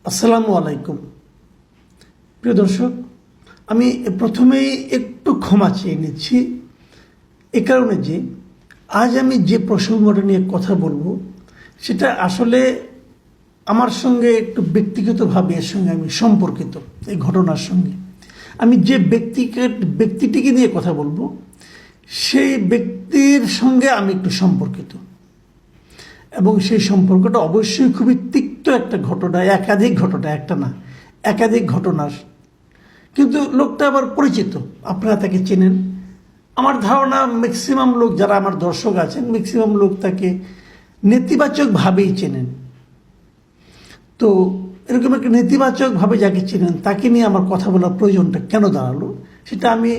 আসসালামু আলাইকুম। প্রিয় দর্শক, আমি প্রথমেই একটু ক্ষমা চেয়ে নিচ্ছি এ কারণে যে আজ আমি যে প্রসঙ্গটা নিয়ে কথা বলবো সেটা আসলে আমার সঙ্গে একটু ব্যক্তিগতভাবে এর সঙ্গে আমি সম্পর্কিত। এই ঘটনার সঙ্গে আমি যে ব্যক্তিটিকে নিয়ে কথা বলবো সেই ব্যক্তির সঙ্গে আমি একটু সম্পর্কিত, এবং সেই সম্পর্কটা অবশ্যই খুবই তিক্ত একটা ঘটনা, একাধিক ঘটনা, একটা না একাধিক ঘটনার। কিন্তু লোকটা আবার পরিচিত, আপনারা তাকে চেনেন। আমার ধারণা ম্যাক্সিমাম লোক যারা আমার দর্শক আছেন, ম্যাক্সিমাম লোক তাকে নেতিবাচকভাবেই চেনেন। তো এরকম একটা নেতিবাচকভাবে যাকে চেনেন তাকে নিয়ে আমার কথা বলার প্রয়োজনটা কেন দাঁড়ালো সেটা আমি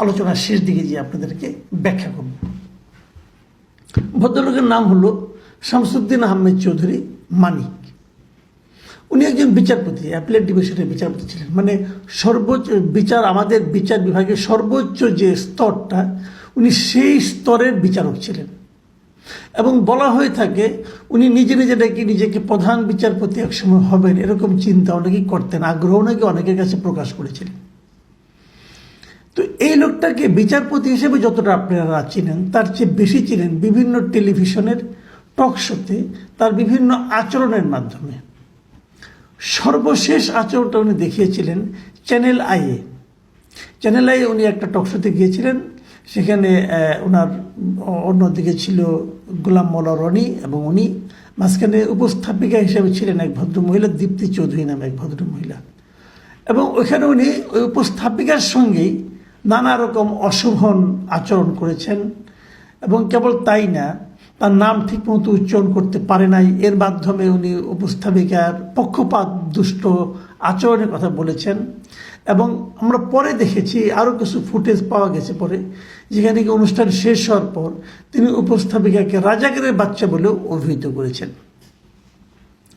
আলোচনার শেষ দিকে গিয়ে আপনাদেরকে ব্যাখ্যা করব। ভদ্রলোকের নাম হলো শামসুদ্দিন আহমেদ চৌধুরী মানিক। উনি একজন বিচারপতি, অ্যাপিলেট ডিভিশনের বিচারপতি ছিলেন। মানে সর্বোচ্চ বিচার, আমাদের বিচার বিভাগের সর্বোচ্চ যে স্তরটা, উনি সেই স্তরের বিচারক ছিলেন। এবং বলা হয়ে থাকে উনি নিজে নাকি নিজেকে প্রধান বিচারপতি একসময় হবেন, এরকম চিন্তা অনেকেই করতেন, আগ্রহ নাকি অনেকের কাছে প্রকাশ করেছিলেন। তো এই লোকটাকে বিচারপতি হিসেবে যতটা আপনারা চিনেন তার চেয়ে বেশি চিনেন বিভিন্ন টেলিভিশনের টক শোতে তার বিভিন্ন আচরণের মাধ্যমে। সর্বশেষ আচরণটা উনি দেখিয়েছিলেন চ্যানেল আইয়ে। চ্যানেল আইয়ে উনি একটা টক শোতে গিয়েছিলেন, সেখানে ওনার অন্যদিকে ছিল গোলাম মোল্লা রনি, এবং উনি মাঝখানে উপস্থাপিকা হিসেবে ছিলেন এক ভদ্রমহিলা, দীপ্তি চৌধুরী নামে এক ভদ্রমহিলা। এবং ওইখানে উনি ওই উপস্থাপিকার সঙ্গেই নানা রকম অশোভন আচরণ করেছেন। এবং কেবল তাই না, তার নাম ঠিকমতো উচ্চারণ করতে পারে নাই, এর মাধ্যমে উনি উপস্থাপিকার পক্ষপাত দুষ্ট আচরণের কথা বলেছেন। এবং আমরা পরে দেখেছি আরও কিছু ফুটেজ পাওয়া গেছে পরে, যেখানে কি অনুষ্ঠান শেষ হওয়ার পর তিনি উপস্থাপিকাকে রাজাকারের বাচ্চা বলেও অভিহিত করেছেন।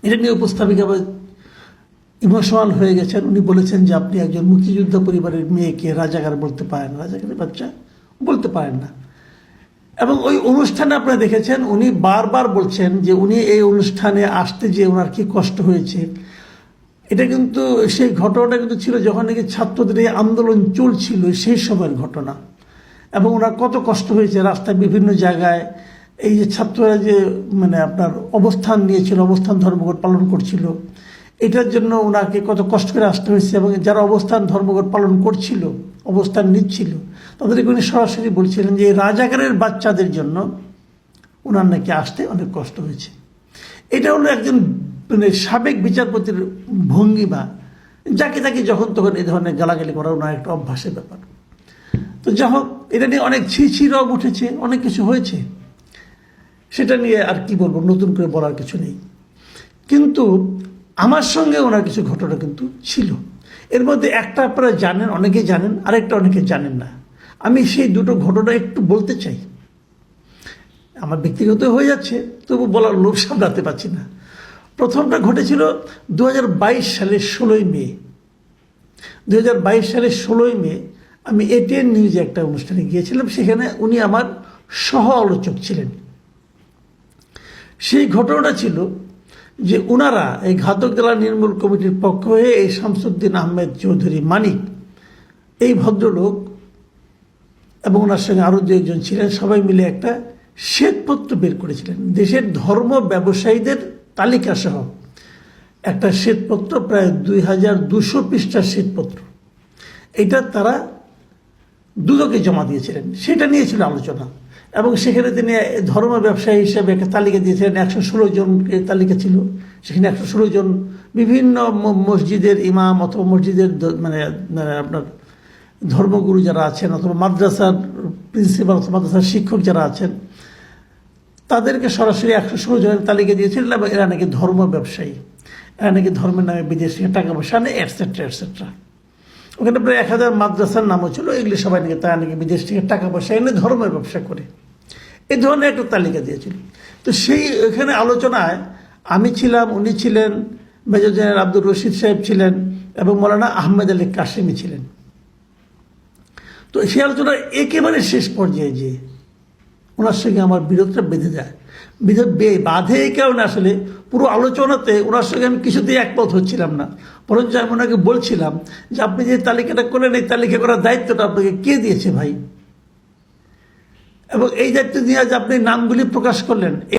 এটা নিয়ে উপস্থাপিকা ইমোশনাল হয়ে গেছেন। উনি বলেছেন যে আপনি একজন মুক্তিযোদ্ধা পরিবারের মেয়েকে রাজাকার বলতে পারেন, রাজাকারের বাচ্চা বলতে পারেন না। এবং ওই অনুষ্ঠানে আপনারা দেখেছেন উনি বারবার বলছেন যে উনি এই অনুষ্ঠানে আসতে যে ওনার কি কষ্ট হয়েছে। এটা কিন্তু সেই ঘটনাটা কিন্তু ছিল যখন নাকি ছাত্রদের এই আন্দোলন চলছিল সেই সময়ের ঘটনা। এবং ওনার কত কষ্ট হয়েছে রাস্তায় বিভিন্ন জায়গায়, এই যে ছাত্ররা যে মানে আপনার অবস্থান নিয়েছিল, অবস্থান ধর্মঘট পালন করছিল, এটার জন্য ওনাকে কত কষ্ট করে আসতে হয়েছে। এবং যারা অবস্থান ধর্মঘট পালন করছিল, অবস্থান নিচ্ছিল, তাদেরকে উনি সরাসরি বলছিলেন যে এই রাজাকারের বাচ্চাদের জন্য ওনার নাকি আসতে অনেক কষ্ট হয়েছে। এটা হলো একজন মানে সাবেক বিচারপতির ভঙ্গিমা, যাকে তাকে যখন তখন এই ধরনের গালাগালি করা ওনার একটা অভ্যাসের ব্যাপার। তো যাই হোক, এটা নিয়ে অনেক ছি রব উঠেছে, অনেক কিছু হয়েছে, সেটা নিয়ে আর কি বলবো, নতুন করে বলার কিছু নেই। কিন্তু আমার সঙ্গে ওনার কিছু ঘটনা কিন্তু ছিল। এর মধ্যে একটা আপনারা জানেন, অনেকে জানেন, আরেকটা অনেকে জানেন না। আমি সেই দুটো ঘটনা একটু বলতে চাই। আমার ব্যক্তিগত হয়ে যাচ্ছে, তবু বলার লোভ সামলাতে পারছি না। প্রথমটা ঘটেছিল 2022 সালের 16ই মে। 2022 সালের 16ই মে আমি এটিএন নিউজে একটা অনুষ্ঠানে গিয়েছিলাম, সেখানে উনি আমার সহ আলোচক ছিলেন। সেই ঘটনাটা ছিল যে ওনারা এই ঘাতক জেলা নির্মূল কমিটির পক্ষ হয়ে এই শামসুদ্দিন আহমেদ চৌধুরী মানিক, এই ভদ্রলোক এবং ওনার সঙ্গে আরও দু একজন ছিলেন, সবাই মিলে একটা শ্বেতপত্র বের করেছিলেন, দেশের ধর্ম ব্যবসায়ীদের তালিকা সহ একটা শ্বেতপত্র, প্রায় 2200 পৃষ্ঠার শ্বেতপত্র। এটা তারা দুদকে জমা দিয়েছিলেন, সেটা নিয়ে ছিল আলোচনা। এবং সেখানে তিনি ধর্ম ব্যবসায়ী হিসেবে একটা তালিকা দিয়েছিলেন, 116 জনের তালিকা ছিল। সেখানে 116 জন বিভিন্ন মসজিদের ইমাম অথবা মসজিদের মানে আপনার ধর্মগুরু যারা আছেন, অথবা মাদ্রাসার প্রিন্সিপাল অথবা মাদ্রাসার শিক্ষক যারা আছেন, তাদেরকে সরাসরি 116 জনের তালিকা দিয়েছিলেন। এবং এরা নাকি ধর্ম ব্যবসায়ী, এরা নাকি ধর্মের নামে বিদেশ থেকে টাকা পয়সা আনে, এটসেট্রা এটসেট্রা। ওখানে প্রায় 1000 মাদ্রাসার নামও ছিল, এগুলি সবাই নাকি তারা নাকি বিদেশ থেকে টাকা পয়সা এনে ধর্মের ব্যবসা করে, এই ধরনের একটা তালিকা দিয়েছিল। তো সেই ওখানে আলোচনায় আমি ছিলাম, উনি ছিলেন, মেজর জেনারেল আব্দুর রশিদ সাহেব ছিলেন, এবং মৌলানা আহমেদ আলী কাসেমি ছিলেন। তো সেই আলোচনার একেবারে শেষ পর্যায়ে যে ওনার সঙ্গে আমার বিরোধটা বেঁধে যায়। বাঁধে এই কারণে আসলে পুরো আলোচনাতে ওনার সঙ্গে আমি কিছুতেই একমত হচ্ছিলাম না, বরঞ্চ আমি ওনাকে বলছিলাম যে আপনি যে তালিকাটা করলেন এই তালিকা করার দায়িত্বটা আপনাকে কে দিয়েছে ভাই, এবং এই দায়িত্ব নিয়ে যে আপনি নামগুলি প্রকাশ করলেন